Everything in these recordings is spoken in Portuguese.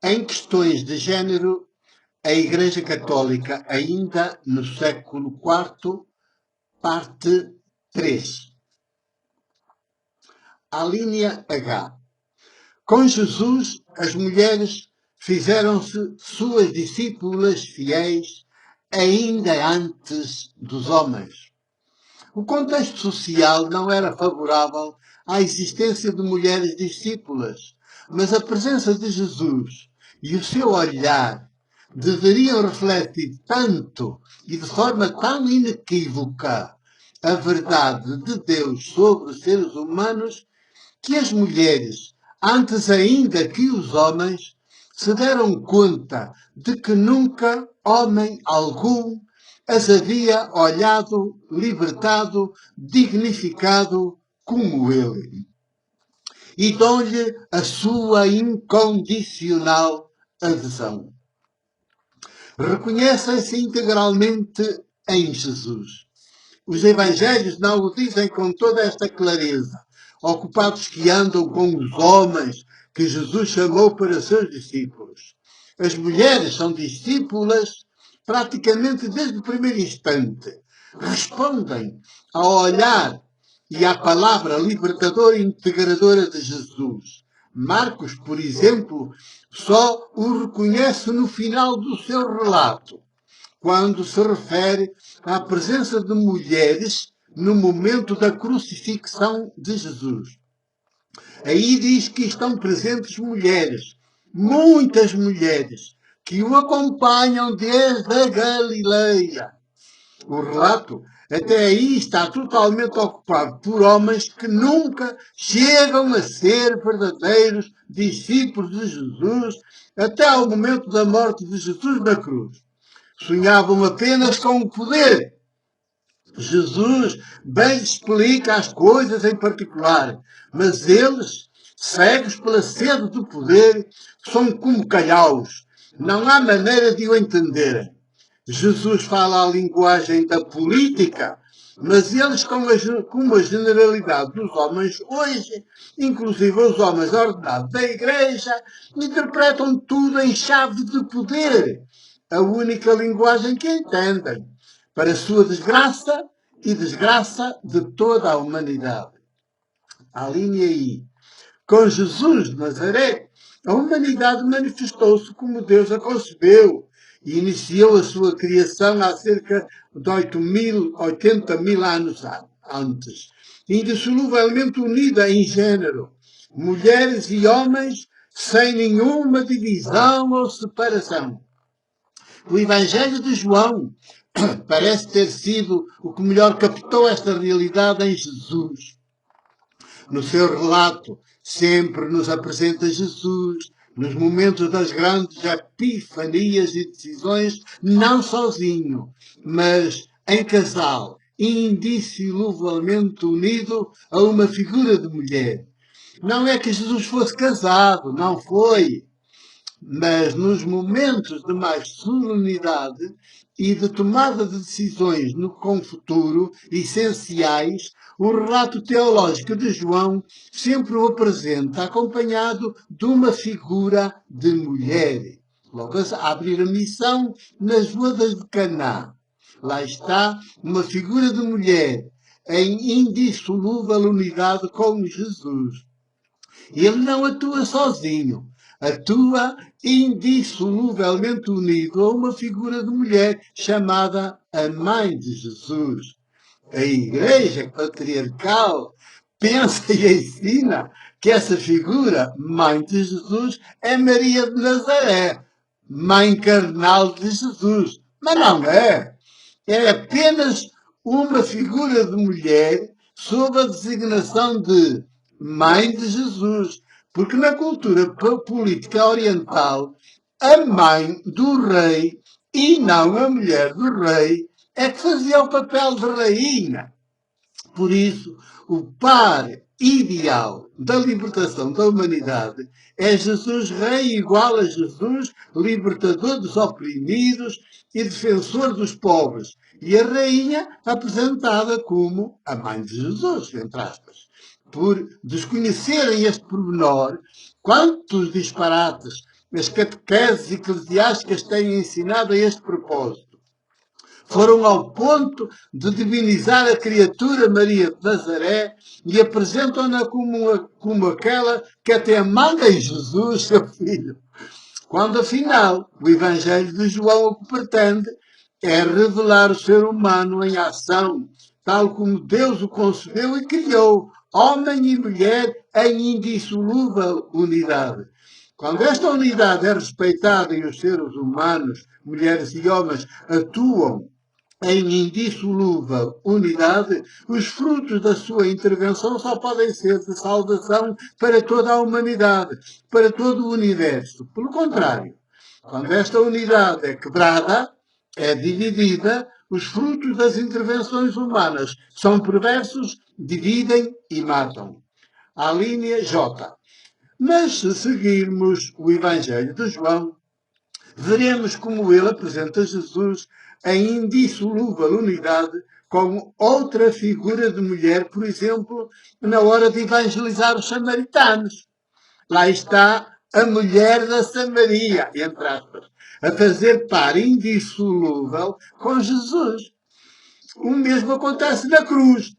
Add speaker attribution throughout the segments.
Speaker 1: Em questões de género, a Igreja Católica, ainda no século IV, parte 3. A linha H. Com Jesus, as mulheres fizeram-se suas discípulas fiéis ainda antes dos homens. O contexto social não era favorável à existência de mulheres discípulas, mas a presença de Jesus e o seu olhar deveriam refletir tanto e de forma tão inequívoca a verdade de Deus sobre os seres humanos que as mulheres, antes ainda que os homens, se deram conta de que nunca homem algum as havia olhado, libertado, dignificado como ele. E dão-lhe a sua incondicional adesão. Reconhecem-se integralmente em Jesus. Os evangelhos não o dizem com toda esta clareza, ocupados que andam com os homens que Jesus chamou para seus discípulos. As mulheres são discípulas praticamente desde o primeiro instante. Respondem ao olhar e à palavra libertadora e integradora de Jesus. Marcos, por exemplo, só o reconhece no final do seu relato, quando se refere à presença de mulheres no momento da crucifixão de Jesus. Aí diz que estão presentes mulheres, muitas mulheres, que o acompanham desde a Galileia. O relato até aí está totalmente ocupado por homens que nunca chegam a ser verdadeiros discípulos de Jesus até ao momento da morte de Jesus na cruz. Sonhavam apenas com o poder. Jesus bem explica as coisas em particular, mas eles, cegos pela sede do poder, são como calhaus. Não há maneira de o entenderem. Jesus fala a linguagem da política, mas eles, como a generalidade dos homens hoje, inclusive os homens ordenados da Igreja, interpretam tudo em chave de poder. A única linguagem que entendem, para a sua desgraça e desgraça de toda a humanidade. A linha I. Com Jesus de Nazaré, a humanidade manifestou-se como Deus a concebeu e iniciou a sua criação há cerca de 80 mil anos antes, indissoluvelmente unida em gênero, mulheres e homens, sem nenhuma divisão ou separação. O Evangelho de João parece ter sido o que melhor captou esta realidade em Jesus. No seu relato, sempre nos apresenta Jesus, nos momentos das grandes epifanias e decisões, não sozinho, mas em casal, indissoluvelmente unido a uma figura de mulher. Não é que Jesus fosse casado, não foi. Mas nos momentos de mais solenidade e de tomada de decisões com o futuro essenciais, o relato teológico de João sempre o apresenta acompanhado de uma figura de mulher. Logo a abrir a missão nas bodas de Caná. Lá está uma figura de mulher em indissolúvel unidade com Jesus. Ele não atua sozinho. Atua indissoluvelmente unido a uma figura de mulher chamada a Mãe de Jesus. A Igreja Patriarcal pensa e ensina que essa figura, Mãe de Jesus, é Maria de Nazaré, Mãe carnal de Jesus. Mas não é. É apenas uma figura de mulher sob a designação de Mãe de Jesus. Porque na cultura política oriental, a mãe do rei e não a mulher do rei é que fazia o papel de rainha. Por isso, o par ideal da libertação da humanidade é Jesus Rei igual a Jesus, libertador dos oprimidos e defensor dos pobres. E a rainha apresentada como a mãe de Jesus, entre aspas. Por desconhecerem este pormenor, quantos disparates as catequeses eclesiásticas têm ensinado a este propósito. Foram ao ponto de divinizar a criatura Maria de Nazaré e apresentam-na como aquela que até manda em Jesus, seu filho. Quando, afinal, o Evangelho de João o que pretende é revelar o ser humano em ação, tal como Deus o concebeu e criou, homem e mulher em indissolúvel unidade. Quando esta unidade é respeitada e os seres humanos, mulheres e homens, atuam em indissolúvel unidade, os frutos da sua intervenção só podem ser de salvação para toda a humanidade, para todo o universo. Pelo contrário, quando esta unidade é quebrada, é dividida, os frutos das intervenções humanas são perversos, dividem e matam. A linha J. Mas se seguirmos o Evangelho de João, veremos como ele apresenta Jesus em indissolúvel unidade com outra figura de mulher, por exemplo, na hora de evangelizar os samaritanos. Lá está a mulher da Samaria, entre aspas, a fazer par indissolúvel com Jesus. O mesmo acontece na cruz,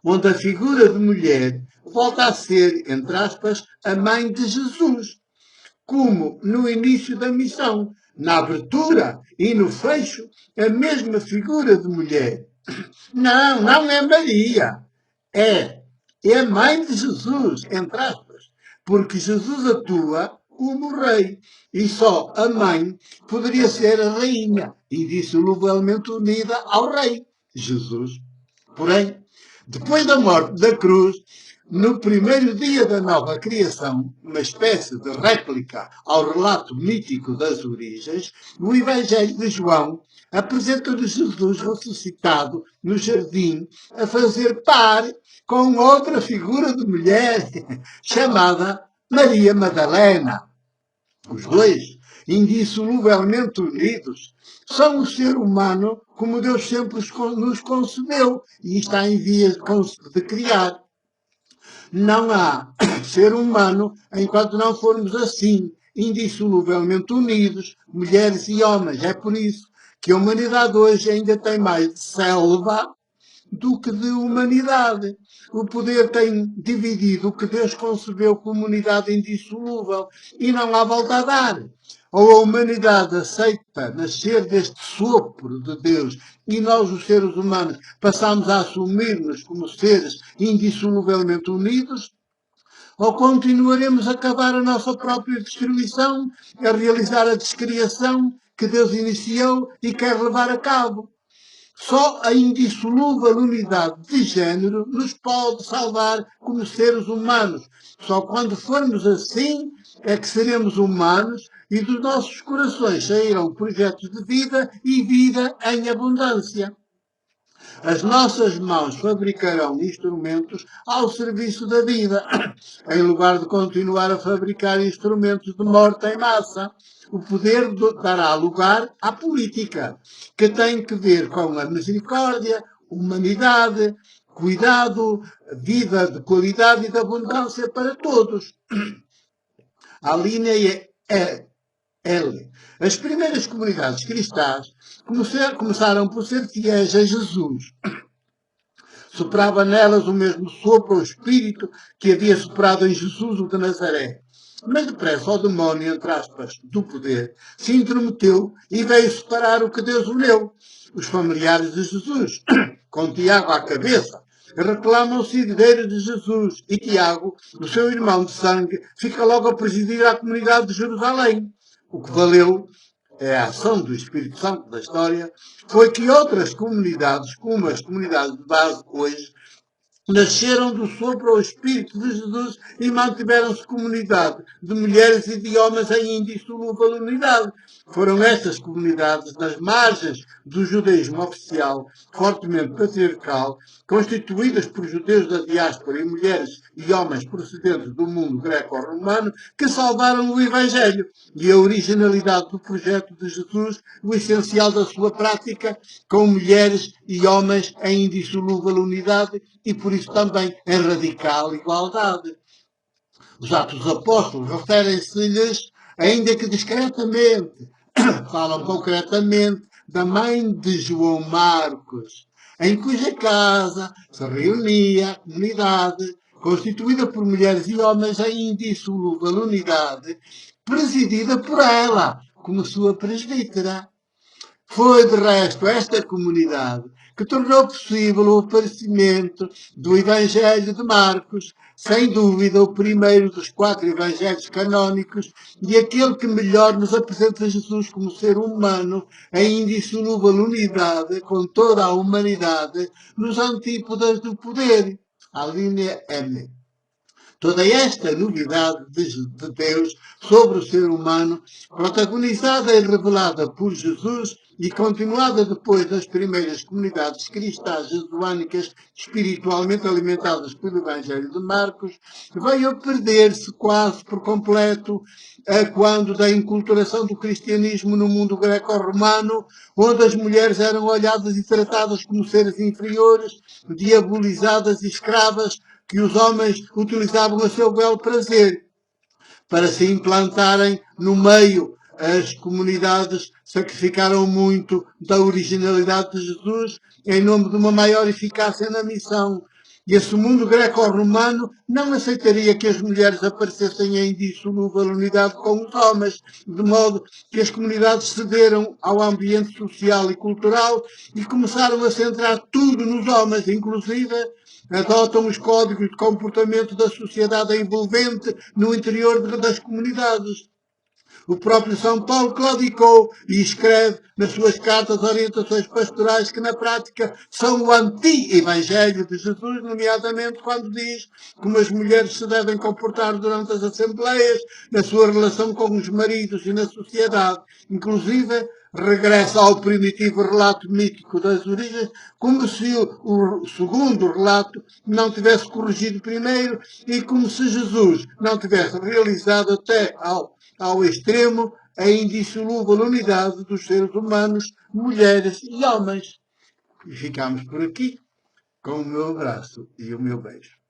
Speaker 1: onde a figura de mulher volta a ser, entre aspas, a mãe de Jesus, como no início da missão, na abertura e no fecho, a mesma figura de mulher. Não é Maria. É a mãe de Jesus, entre aspas, porque Jesus atua como rei e só a mãe poderia ser a rainha, indissoluvelmente unida ao rei, Jesus. Porém, depois da morte da cruz, no primeiro dia da nova criação, uma espécie de réplica ao relato mítico das origens, o Evangelho de João apresenta-nos Jesus ressuscitado no jardim a fazer par com outra figura de mulher chamada Maria Madalena. Os dois, indissoluvelmente unidos, são o ser humano como Deus sempre nos concebeu e está em vias de criar. Não há ser humano enquanto não formos assim, indissoluvelmente unidos, mulheres e homens. É por isso que a humanidade hoje ainda tem mais de selva do que de humanidade. O poder tem dividido o que Deus concebeu como unidade indissolúvel e não há volta a dar. Ou a humanidade aceita nascer deste sopro de Deus e nós, os seres humanos, passamos a assumir-nos como seres indissoluvelmente unidos, ou continuaremos a acabar a nossa própria destruição, a realizar a descriação que Deus iniciou e quer levar a cabo. Só a indissolúvel unidade de género nos pode salvar como seres humanos. Só quando formos assim é que seremos humanos e dos nossos corações sairão projetos de vida e vida em abundância. As nossas mãos fabricarão instrumentos ao serviço da vida, em lugar de continuar a fabricar instrumentos de morte em massa. O poder dará lugar à política, que tem que ver com a misericórdia, humanidade, cuidado, vida de qualidade e de abundância para todos. A linha é L. As primeiras comunidades cristãs começaram por ser fiéis a Jesus. Soprava nelas o mesmo sopro ou espírito que havia soprado em Jesus o de Nazaré. Mas depressa o demónio, entre aspas, do poder, se intrometeu e veio separar o que Deus uniu. Os familiares de Jesus, com Tiago à cabeça, reclamam-se herdeiros de Jesus e Tiago, o seu irmão de sangue, fica logo a presidir a comunidade de Jerusalém. O que valeu é a ação do Espírito Santo da história, foi que outras comunidades, como as comunidades de base hoje, nasceram do sopro ao Espírito de Jesus e mantiveram-se comunidade de mulheres e de homens em indissolúvel unidade. Foram estas comunidades nas margens do judaísmo oficial, fortemente patriarcal, constituídas por judeus da diáspora e mulheres e homens procedentes do mundo greco-romano, que salvaram o Evangelho e a originalidade do projeto de Jesus, o essencial da sua prática, com mulheres e homens em indissolúvel unidade e por isso também em radical igualdade. Os Atos dos Apóstolos referem-se-lhes ainda que discretamente, falam concretamente da mãe de João Marcos, em cuja casa se reunia a comunidade, constituída por mulheres e homens em indissolúvel unidade, presidida por ela, como sua presbítera. Foi, de resto, esta comunidade que tornou possível o aparecimento do Evangelho de Marcos, sem dúvida o primeiro dos 4 evangelhos canónicos e aquele que melhor nos apresenta Jesus como ser humano em indissolúvel unidade com toda a humanidade nos antípodas do poder. A linha M. Toda esta novidade de Deus sobre o ser humano, protagonizada e revelada por Jesus e continuada depois nas primeiras comunidades cristãs jesuânicas espiritualmente alimentadas pelo Evangelho de Marcos, veio a perder-se quase por completo quando da inculturação do cristianismo no mundo greco-romano, onde as mulheres eram olhadas e tratadas como seres inferiores, diabolizadas e escravas, que os homens utilizavam a seu belo prazer para se implantarem no meio. As comunidades sacrificaram muito da originalidade de Jesus em nome de uma maior eficácia na missão. E esse mundo greco-romano não aceitaria que as mulheres aparecessem em dissolúvel unidade com os homens, de modo que as comunidades cederam ao ambiente social e cultural e começaram a centrar tudo nos homens, inclusive adotam os códigos de comportamento da sociedade envolvente no interior das comunidades. O próprio São Paulo claudicou e escreve nas suas cartas orientações pastorais que na prática são o anti-evangelho de Jesus, nomeadamente quando diz como as mulheres se devem comportar durante as assembleias, na sua relação com os maridos e na sociedade. Inclusive, regressa ao primitivo relato mítico das origens, como se o segundo relato não tivesse corrigido primeiro e como se Jesus não tivesse realizado até ao extremo a indissolúvel unidade dos seres humanos, mulheres e homens. E ficamos por aqui com o meu abraço e o meu beijo.